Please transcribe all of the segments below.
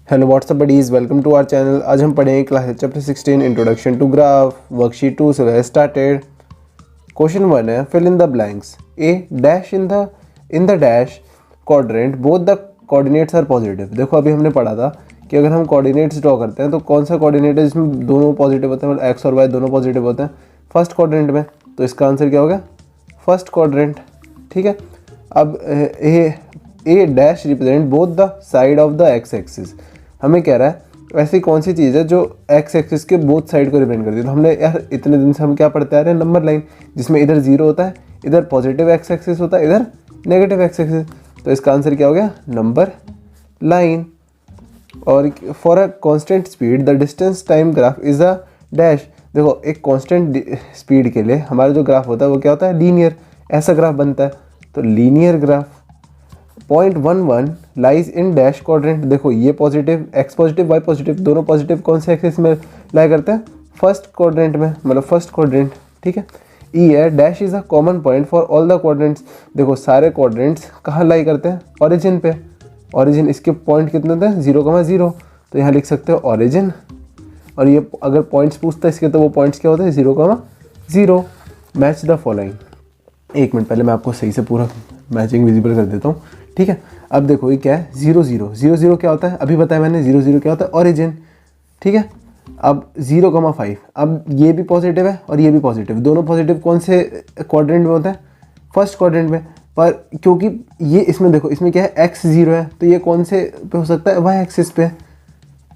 Hello what's up buddies, welcome to our channel. आज हम पढ़ेंगे class chapter 16 introduction to graph worksheet 2 से started. Question 1 है fill in the blanks. A dash in the dash quadrant both the coordinates are positive. देखो अभी हमने पढ़ा था कि अगर हम कोऑर्डिनेट्स ड्रॉ करते हैं तो कौन सा कोऑर्डिनेट है जिसमें दोनों पॉजिटिव होते हैं, मतलब एक्स और वाई दोनों पॉजिटिव होते हैं फर्स्ट क्वाड्रेंट में। तो इसका आंसर क्या होगा? First quadrant. ठीक है। अब a dash represent both the side of the x axis. हमें कह रहा है ऐसी कौन सी चीज़ है जो एक्स एक्सिस के बोथ साइड को रिप्रेजेंट करती है। तो हमने यार इतने दिन से हम क्या पढ़ते आ रहे हैं, नंबर लाइन, जिसमें इधर जीरो होता है, इधर पॉजिटिव एक्स एक्सिस होता है, इधर नेगेटिव एक्स एक्सिस। तो इसका आंसर क्या हो गया? Number line. और for a constant speed the distance time graph is a dash. देखो एक कांस्टेंट स्पीड के लिए हमारा जो ग्राफ होता है वो क्या होता है? लीनियर। ऐसा ग्राफ बनता है। तो linear graph 0.11 lies in dash quadrant. देखो ये positive, x positive y positive, दोनों पॉजिटिव कौन से एक्सिस में लाई करते हैं? फर्स्ट क्वाड्रेंट में, मतलब फर्स्ट क्वाड्रेंट। ठीक है। ई है dash is a common point for all the quadrants. देखो सारे क्वाड्रेंट्स कहाँ लाई करते हैं? ओरिजिन पे। ओरिजिन इसके पॉइंट कितने होते हैं? 0,0। तो यहाँ लिख सकते हो ओरिजिन। और ये अगर पॉइंट्स पूछता है इसके तो वो पॉइंट्स क्या होते हैं? 0,0। Match the following. एक मिनट पहले मैं आपको सही से पूरा मैचिंग विजिबल कर देता हूँ। ठीक है। अब देखो ये क्या है? 0,0 क्या होता है? अभी बताया मैंने। 0,0 क्या होता है? ओरिजिन। ठीक है। अब 0,5। अब ये भी पॉजिटिव है और ये भी पॉजिटिव, दोनों पॉजिटिव कौन से क्वाड्रेंट में होते हैं? फर्स्ट क्वाड्रेंट में। पर क्योंकि ये इसमें देखो इसमें क्या है? x0 है, तो ये कौन से पे हो सकता है? y एक्सिस पे।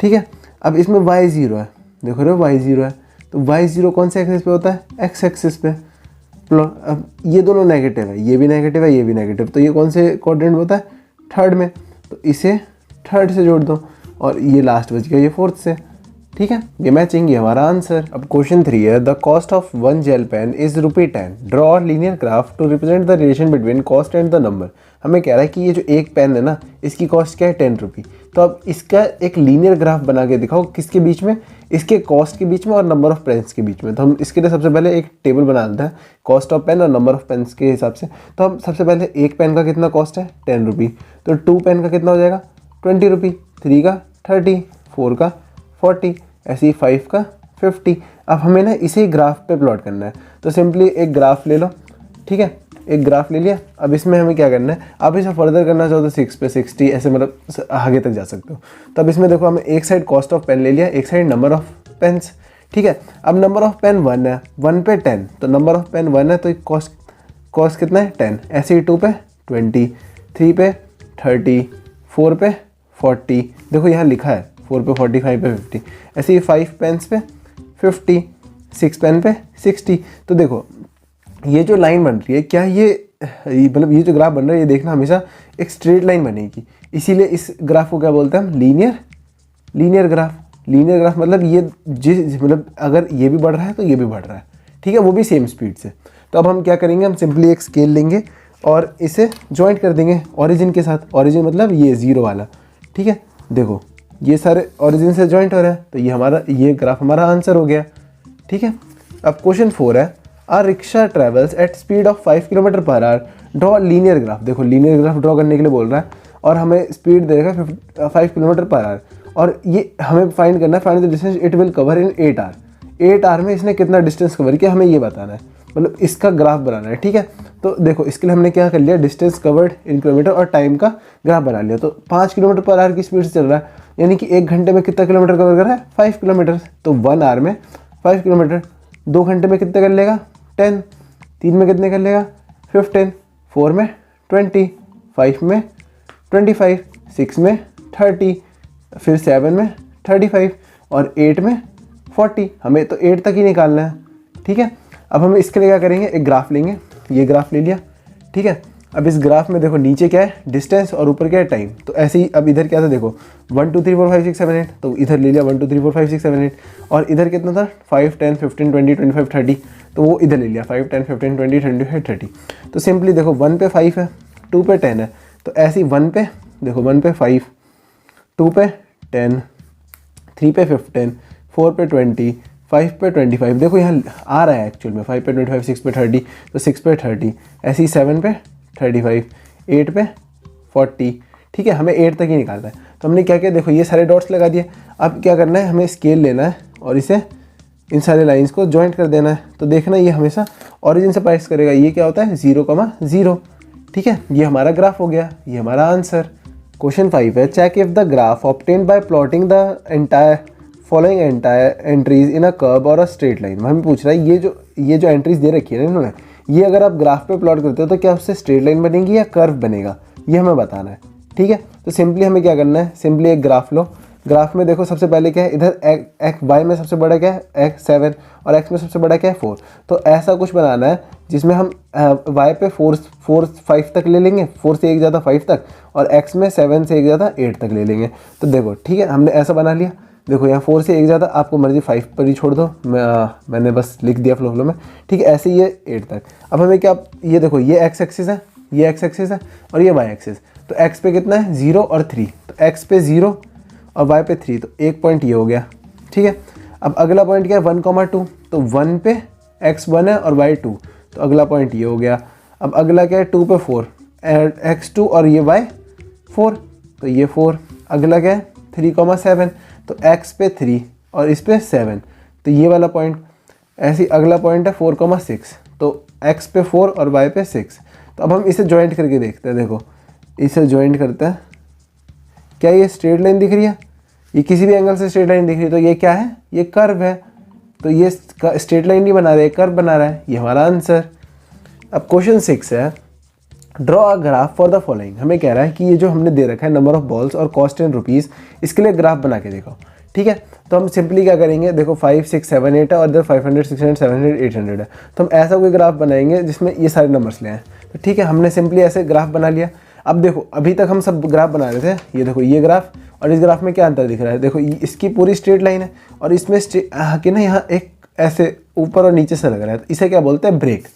ठीक है। अब इसमें y0 है, देखो रहे हो y0 है, तो y0 कौन से एक्सिस पे होता है? x एक्सिस पे। अब ये दोनों नेगेटिव है, ये भी नेगेटिव है, ये भी नेगेटिव, तो ये कौन से क्वाड्रेंट में होता है? थर्ड में। तो इसे थर्ड से जोड़ दो और ये लास्ट बच गया ये फोर्थ से। ठीक है। ये मैचिंग, ये हमारा आंसर। अब क्वेश्चन 3 है the cost of one gel pen is ₹10। Draw linear graph to represent the relation between cost and the number. हमें कह रहा है कि ये जो एक पेन है ना, इसकी कॉस्ट क्या है? ₹10। तो अब इसका एक लीनियर ग्राफ बना के दिखाओ, किसके बीच में? इसके कॉस्ट के बीच में और नंबर ऑफ पेन्स के बीच में। तो हम इसके लिए सबसे पहले एक टेबल बना देते हैं कॉस्ट ऑफ पेन और नंबर ऑफ पेन्स के हिसाब से। तो हम सबसे पहले एक पेन का कितना कॉस्ट है? ₹10। तो 2 पेन का कितना हो जाएगा? ₹20, 3 का 30, 4 का 40, ऐसे ही 5 का 50। अब हमें ना इसे ग्राफ पे प्लॉट करना है। तो सिंपली एक ग्राफ ले लो। ठीक है। एक ग्राफ ले लिया। अब इसमें हमें क्या करना है? आप इसे फर्दर करना चाहो तो 6 पे 60 ऐसे, मतलब आगे तक जा सकते हो। तो अब इसमें देखो हमें एक साइड कॉस्ट ऑफ पेन ले लिया, एक साइड नंबर ऑफ पेन्स। ठीक है। अब नंबर ऑफ पेन 1 है, 1 पे 10, तो नंबर ऑफ पेन 1 है तो कॉस्ट कितना है? 10। ऐसे ही 2 पे 20, 3 पे 30, 4 पे 40, देखो यहाँ लिखा है 4 पे 40, 5 पे 50, ऐसे ही 5 पेन्स पे 50, 6 पेन पे 60। तो देखो ये जो लाइन बन रही है, क्या ये मतलब ये जो ग्राफ बन रहा है, ये देखना हमेशा एक स्ट्रेट लाइन बनेगी। इसीलिए इस ग्राफ को क्या बोलते हैं हम? Linear graph. लीनियर ग्राफ मतलब ये मतलब अगर ये भी बढ़ रहा है तो ये भी बढ़ रहा है। ठीक है। वो भी सेम स्पीड से। तो अब हम क्या करेंगे? हम सिंपली एक स्केल लेंगे और इसे ज्वाइंट कर देंगे ओरिजिन के साथ। ओरिजिन मतलब ये 0 वाला। ठीक है। देखो ये सारे ओरिजिन से ज्वाइंट हो रहा है, तो ये ग्राफ हमारा आंसर हो गया। ठीक है। अब क्वेश्चन 4 है a rickshaw travels at speed of 5 kilometre per hour. Draw linear graph. देखो लीनियर ग्राफ ड्रॉ करने के लिए बोल रहा है और हमें स्पीड देगा 5 किलोमीटर पर आवर, और ये हमें फाइंड करना है, find the distance it will cover in 8 hour. 8 hour में इसने कितना डिस्टेंस कवर किया, हमें ये बताना है, मतलब इसका ग्राफ बनाना है। ठीक है। तो देखो इसके लिए हमने क्या कर लिया? डिस्टेंस कवर्ड इन किलोमीटर और टाइम का ग्राफ बना लिया। तो 5 किलोमीटर पर आवर की स्पीड से चल रहा है, यानी कि 1 घंटे में कितना किलोमीटर कवर कर रहा है? 5 किलोमीटर। तो 1 आवर में 5 किलोमीटर। 2 घंटे में कितने कर लेगा? 10। 3 में कितने कर लेगा? 15। 4 में 20, 5 में 25, 6 में 30, फिर 7 में 35 और 8 में 40। हमें तो 8 तक ही निकालना है। ठीक है। अब हम इसके लिए क्या करेंगे? एक ग्राफ लेंगे। ये ग्राफ ले लिया। ठीक है। अब इस ग्राफ में देखो नीचे क्या है? डिस्टेंस, और ऊपर क्या है? टाइम। तो ऐसे ही अब इधर क्या था? देखो 1 2 3 4 5 6 7 8, तो इधर ले लिया 1 2 3 4 5 6 7 8। और इधर कितना था? 5 10 15 20 25 30, तो वो इधर ले लिया 5 10 15 20 25 30। तो सिंपली देखो 1 पे 5 है, 2 पे 10 है, तो ऐसे ही 1 पे देखो 1 पे 5, 2 पे 10, 3 पे 15, 4 पे 20, 5 पे 25। देखो यहाँ आ रहा है एक्चुअल में 5 पे 25, 6 पे 30, तो 6 पे 30, ऐसे ही 7 पे 35, 8 पे 40, ठीक है, हमें 8 तक ही निकालना है। तो हमने क्या किया, देखो ये सारे डॉट्स लगा दिए। अब क्या करना है, हमें स्केल लेना है और इसे इन सारे लाइंस को ज्वाइंट कर देना है। तो देखना ये हमेशा ओरिजिन से पास करेगा। ये क्या होता है 0,0। ठीक है, ये हमारा ग्राफ हो गया, ये हमारा आंसर। क्वेश्चन 5 है, check if the graph obtained by plotting the entire following entries in a curve और अ स्ट्रेट लाइन। हमें पूछ रहा है ये जो एंट्रीज दे रखी है ना इन्होंने, ये अगर आप ग्राफ पे प्लॉट करते हो तो क्या उससे स्ट्रेट लाइन बनेगी या कर्व बनेगा, ये हमें बताना है। ठीक है, तो सिंपली हमें क्या करना है, सिंपली एक ग्राफ लो। ग्राफ में देखो सबसे पहले क्या है, इधर वाई में सबसे बड़ा क्या है 7 और एक्स में सबसे बड़ा क्या है 4। तो ऐसा कुछ बनाना है जिसमें हम वाई पे 5 तक ले लेंगे, 4 से एक ज़्यादा 5 तक, और एक्स में 7 से एक ज़्यादा 8 तक ले लेंगे। तो देखो ठीक है, हमने ऐसा बना लिया। देखो यहाँ 4 से एक ज़्यादा, आपको मर्जी 5 पर ही छोड़ दो, मैंने बस लिख दिया फ्लो में। ठीक है, ऐसे ये 8 तक। अब हमें क्या, ये देखो ये एक्स एक्सिस है, ये एक्स एक्सिस है और ये वाई एक्सिस। तो एक्स पे कितना है 0 और 3, तो एक्स पे 0 और वाई पे 3, तो एक पॉइंट ये हो गया। ठीक है, अब अगला पॉइंट क्या है 1,2, तो 1 पे एक्स 1 है और वाई 2, तो अगला पॉइंट ये हो गया। अब अगला क्या है 2 पे 4, एक्स 2 और ये वाई 4, तो ये 4। अगला क्या है 3,7, तो एक्स पे 3 और इस पे 7, तो ये वाला पॉइंट। ऐसे अगला पॉइंट है 4,6, तो एक्स पे 4 और वाई पे 6। तो अब हम इसे ज्वाइंट करके देखते हैं। देखो इसे ज्वाइंट करते हैं, क्या ये स्ट्रेट लाइन दिख रही है, ये किसी भी एंगल से स्ट्रेट लाइन दिख रही है। तो ये क्या है, ये कर्व है। तो ये स्ट्रेट लाइन नहीं बना रहा है, कर्व बना रहा है, ये हमारा आंसर। अब क्वेश्चन 6 है, draw a graph for the following. हमें कह रहा है कि ये जो हमने दे रखा है नंबर ऑफ बॉल्स और कॉस्ट इन रुपीज़, इसके लिए ग्राफ बना के देखो। ठीक है, तो हम सिंपली क्या करेंगे, देखो 5, 6, 7, 8 है और इधर 500, 600, 700, 800 है। तो हम ऐसा कोई ग्राफ बनाएंगे जिसमें ये सारे नंबर्स ले आए। तो ठीक है, हमने सिंपली ऐसे ग्राफ बना लिया। अब देखो अभी तक हम सब ग्राफ बना रहे थे, ये देखो ये ग्राफ और इस ग्राफ में क्या अंतर दिख रहा है। देखो इसकी पूरी स्ट्रेट लाइन है और इसमें कि ना यहाँ एक ऐसे ऊपर और नीचे से लग रहा है। तो इसे क्या बोलते हैं ब्रेक।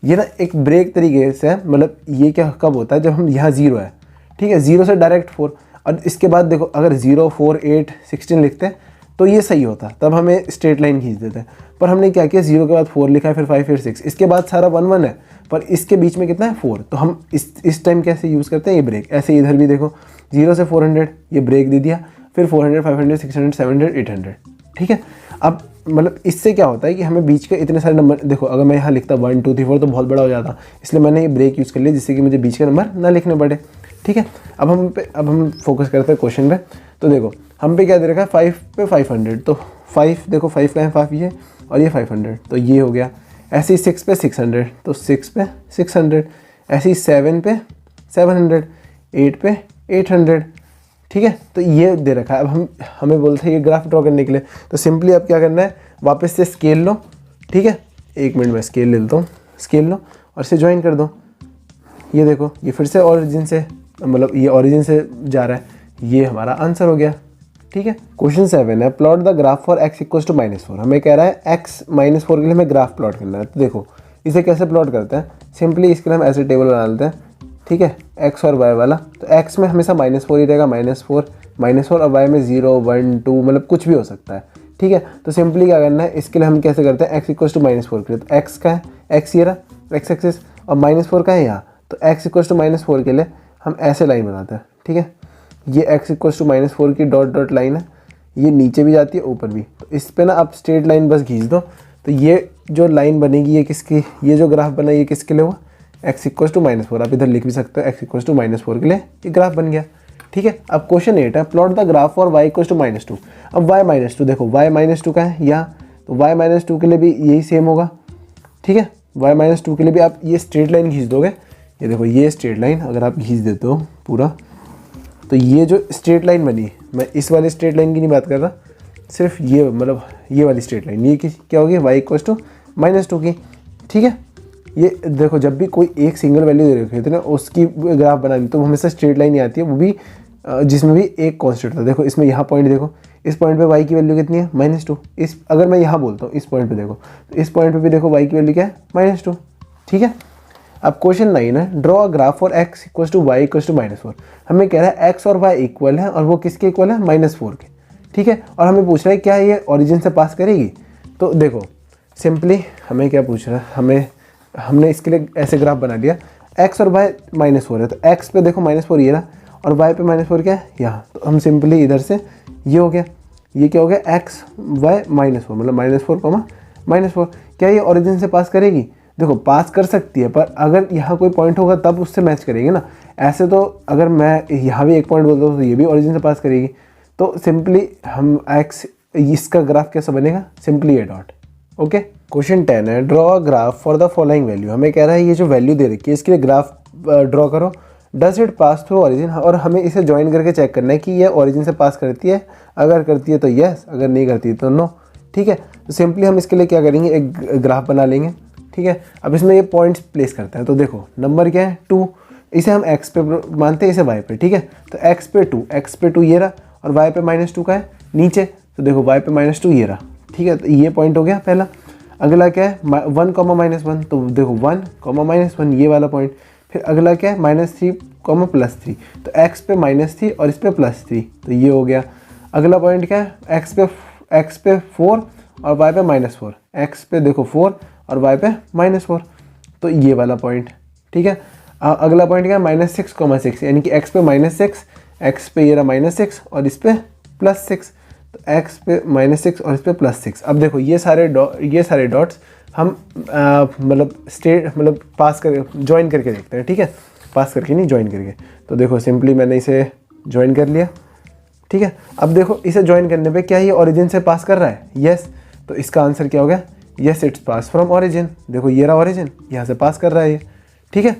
ये ना एक ब्रेक तरीके से है, मतलब ये क्या कब होता है, जब हम यहाँ 0 है। ठीक है, 0 से डायरेक्ट 4 और इसके बाद देखो अगर 0, 4, 8, 16 लिखते हैं तो ये सही होता, तब हमें स्ट्रेट लाइन खींच देते हैं। पर हमने क्या किया, 0 के बाद 4 लिखा है, फिर 5, फिर 6, इसके बाद सारा 1, 1 है, पर इसके बीच में कितना है 4। तो हम इस टाइम कैसे यूज़ करते हैं, ये ब्रेक। ऐसे इधर भी देखो 0 से 400 ये ब्रेक दे दिया, फिर 400, 500, 600, 700, 800। ठीक है, अब मतलब इससे क्या होता है कि हमें बीच के इतने सारे नंबर, देखो अगर मैं यहाँ लिखता 1, 2, 3, 4 तो बहुत बड़ा हो जाता, इसलिए मैंने ये ब्रेक यूज़ कर लिया जिससे कि मुझे बीच के नंबर ना लिखने पड़े। ठीक है, अब हम फोकस करते हैं क्वेश्चन पे। तो देखो हम पे क्या दे रखा है 5 पे 500, तो 5 देखो 5 का है 5 ये और ये 500, तो ये हो गया। ऐसे ही 6 पे 600, तो 6 पे 600। ऐसे ही 7 पे 700, 8 पे 800। ठीक है, तो ये दे रखा है। अब हमें बोलते हैं ये ग्राफ ड्रॉ करने के लिए। तो सिंपली अब क्या करना है, वापस से स्केल लो। ठीक है, 1 मिनट में स्केल ले लेता हूँ, स्केल लो और इसे ज्वाइन कर दो। ये देखो ये फिर से ओरिजिन से, मतलब ये ओरिजिन से जा रहा है, ये हमारा आंसर हो गया। ठीक है, क्वेश्चन 7 है, plot the graph for x equals to -4। हमें कह रहा है x -4 के लिए हमें ग्राफ प्लॉट करना है। तो देखो इसे कैसे प्लॉट करते हैं, सिंपली इसके लिए हम ऐसे टेबल बना लेते हैं। ठीक है, x और y वाला, तो x में हमेशा -4 ही रहेगा, -4 और y में 0, 1, 2 मतलब कुछ भी हो सकता है। ठीक है, तो सिंपली क्या करना है, इसके लिए हम कैसे करते हैं, x इक्वल्स टू -4 के लिए, तो x का है, x ये रहा x एक्सिस और -4 का है यहाँ, तो x इक्वल्स टू -4 के लिए हम ऐसे लाइन बनाते हैं। ठीक है, ये x इक्वल्स टू -4 की डॉट डॉट लाइन है, ये नीचे भी जाती है ऊपर भी, तो इस पे ना आप स्ट्रेट लाइन बस खींच दो। तो ये जो लाइन बनेगी ये किसकी, ये जो ग्राफ बना ये किसके लिए हुआ, x इक्वल्स टू -4। आप इधर लिख भी सकते हो x इक्वल्स टू -4 के लिए ये ग्राफ बन गया। ठीक है, अब क्वेश्चन 8 है, plot the graph for y equals to -2। अब y -2 देखो y -2 का है यहाँ, तो y -2 के लिए भी यही सेम होगा। ठीक है, y -2 के लिए भी आप ये स्ट्रेट लाइन खींच दोगे। ये देखो ये स्ट्रेट लाइन अगर आप खींच देते हो पूरा, तो ये जो स्ट्रेट लाइन बनी, मैं इस वाली स्ट्रेट लाइन की नहीं बात कर रहा, सिर्फ ये मतलब ये वाली स्ट्रेट लाइन, ये क्या होगी y इक्वल्स टू -2 की। ठीक है, ये देखो जब भी कोई एक सिंगल वैल्यू दे रखी होती है ना, उसकी ग्राफ बनानी तो हमेशा स्ट्रेट लाइन ही आती है, वो भी जिसमें भी एक कॉन्स्टेंट था। देखो इसमें यहाँ पॉइंट देखो, इस पॉइंट पे y की वैल्यू कितनी है -2। इस अगर मैं यहाँ बोलता हूँ इस पॉइंट पे देखो, तो इस पॉइंट पे भी देखो y की वैल्यू क्या है -2। ठीक है, अब क्वेश्चन 9 है, draw a graph for x equals to y equals to -4। हमें कह रहा है x और y इक्वल है और वो किसके इक्वल है, -4 के। ठीक है, और हमें पूछ रहा है क्या ये ओरिजिन से पास करेगी। तो देखो सिंपली हमें क्या पूछ रहा है, हमने इसके लिए ऐसे ग्राफ बना लिया, x और y -4 है, तो x पे देखो -4 ये रहा और y पे -4 क्या है यहाँ, तो हम सिंपली इधर से ये हो गया, ये क्या हो गया x y -4 मतलब -4 -4। क्या ये ओरिजिन से पास करेगी? देखो पास कर सकती है, पर अगर यहाँ कोई पॉइंट होगा तब उससे मैच करेगी ना। ऐसे तो अगर मैं यहाँ भी एक पॉइंट बोलता हूँ तो ये भी ओरिजिन से पास करेगी। तो सिंपली हम x इसका ग्राफ कैसा बनेगा, सिंपली ये डॉट। ओके, क्वेश्चन 10 है, draw a graph for the following value. हमें कह रहा है ये जो वैल्यू दे रखी है इसके लिए ग्राफ ड्रॉ करो। Does it pass through origin, और हमें इसे ज्वाइन करके चेक करना है कि ये ओरिजिन से पास करती है। अगर करती है तो यस, अगर नहीं करती तो नो। ठीक है, तो सिंपली हम इसके लिए क्या करेंगे, एक ग्राफ बना लेंगे। ठीक है, अब इसमें ये पॉइंट्स प्लेस करते हैं। तो देखो नंबर क्या है 2, इसे हम x पे मानते हैं, इसे y पे। ठीक है, तो x पे 2 ये रहा, और y पे -2 का है नीचे, तो देखो y पे -2 ये रहा। ठीक है, तो ये पॉइंट हो गया पहला। अगला क्या है 1, -1, तो देखो 1, -1 ये वाला पॉइंट। फिर अगला क्या है -3, +3, तो x पे -3 और इस पे +3, तो ये हो गया। अगला पॉइंट क्या है x पे 4 और y पे -4, x पे देखो 4 और y पे -4, तो ये वाला पॉइंट। ठीक है, अगला पॉइंट क्या है -6, यानी कि x पे -6, x पे ये रहा -6 और इस पे +6, तो x पे -6 और इस पे +6। अब देखो ये सारे डॉट्स हम मतलब पास कर ज्वाइन करके देखते हैं। ठीक है, पास करके नहीं, ज्वाइन करके। तो देखो सिंपली मैंने इसे ज्वाइन कर लिया। ठीक है, अब देखो इसे ज्वाइन करने पे क्या ये ओरिजिन से पास कर रहा है? यस, तो इसका आंसर क्या हो गया, yes it's pass from origin. देखो ये रहा ओरिजिन, यहाँ से पास कर रहा है ये। ठीक है,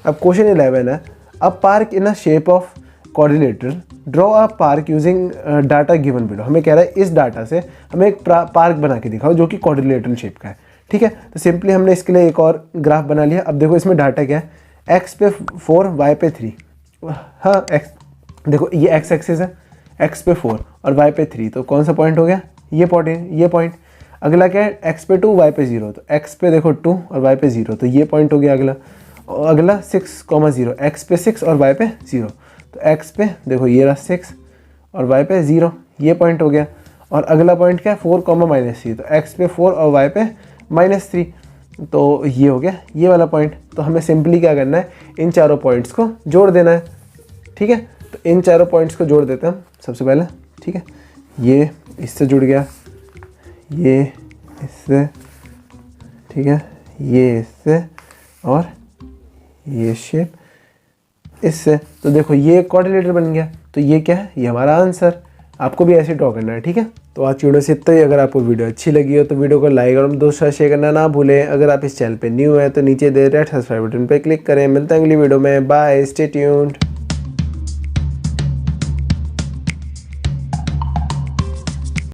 अब क्वेश्चन 11 है, a park in a shape of quadrilateral, draw a park using data given below. हमें कह रहा है इस डाटा से हमें एक पार्क बना के दिखाओ जो कि क्वाड्रिलेटरल शेप का है। ठीक है, तो सिंपली हमने इसके लिए एक और ग्राफ बना लिया। अब देखो इसमें डाटा क्या है, x पे 4, y पे 3। हाँ x, देखो ये x एक्सिस है, x पे 4 और y पे 3, तो कौन सा पॉइंट हो गया, ये पॉइंट। अगला क्या है x पे 2, y पे 0, तो x पे देखो 2 और y पे 0, तो ये पॉइंट हो गया अगला। और अगला 6, 0, x पे 6 और y पे 0, तो x पे देखो ये रहा 6 और y पे 0, ये पॉइंट हो गया। और अगला पॉइंट क्या है 4, -3, तो x पे 4 और y पे -3, तो ये हो गया ये वाला पॉइंट। तो हमें सिंपली क्या करना है, इन चारों पॉइंट्स को जोड़ देना है। ठीक है, तो इन चारों पॉइंट्स को जोड़ देते हैं हम सबसे पहले। ठीक है, ये इससे जुड़ गया, ये इससे, ठीक है, ये इससे, और ये शेप इससे। तो देखो ये क्वाड्रिलेटरल बन गया। तो ये क्या है, ये हमारा आंसर। आपको भी ऐसे ड्रॉ करना है। ठीक है, तो आज की वीडियो से इतना ही। अगर आपको वीडियो अच्छी लगी हो तो वीडियो को लाइक और दोस्तों शेयर करना ना भूलें। अगर आप इस चैनल पे न्यू हैं तो नीचे दे रेड सब्सक्राइब बटन पे क्लिक करें। मिलते हैं अगली वीडियो में, बाय, स्टे ट्यून्ड।